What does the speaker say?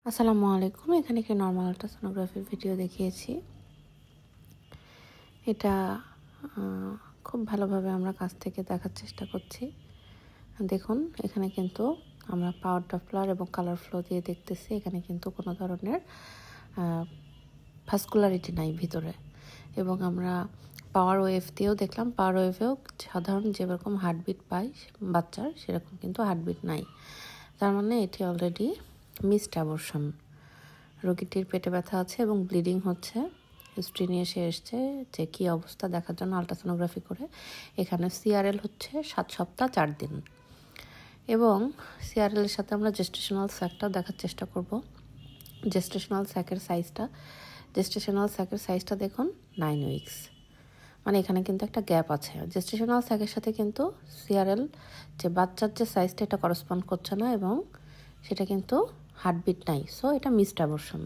আসসালামু আলাইকুম। এখানে একটি নর্মাল আল্ট্রাসোনোগ্রাফির ভিডিও দেখিয়েছি। এটা খুব ভালোভাবে আমরা কাছ থেকে দেখার চেষ্টা করছি। দেখুন, এখানে কিন্তু আমরা পাওয়ার ডপলার এবং কালার ফ্লো দিয়ে দেখতেছি। এখানে কিন্তু কোনো ধরনের ভাস্কুলারিটি নাই ভিতরে, এবং আমরা পাওয়ার ওয়েভ দিয়েও দেখলাম। পাওয়ার ওয়েভেও সাধারণ যেরকম হার্টবিট পাই বাচ্চার, সেরকম কিন্তু হার্টবিট নাই। তার মানে এটি অলরেডি মিসড অ্যাবর্শন। রোগীটির পেটে ব্যথা আছে এবং ব্লিডিং হচ্ছে। হিস্ট্রি নিয়ে সে এসছে যে কী অবস্থা দেখার জন্য আল্ট্রাসোনোগ্রাফি করে। এখানে সিআরএল হচ্ছে 7 সপ্তাহ 4 দিন, এবং সিআরএলের সাথে আমরা জেস্টেশনাল স্যাকটাও দেখার চেষ্টা করব। জেস্টেশনাল স্যাকের সাইজটা দেখুন 9 উইকস, মানে এখানে কিন্তু একটা গ্যাপ আছে। জেস্টেশনাল স্যাকের সাথে কিন্তু সিআরএল যে বাচ্চার যে সাইজটা, এটা করসপন্ড করছে না, এবং সেটা কিন্তু হার্টবিট নাই। সো এটা মিসড অ্যাবর্শন।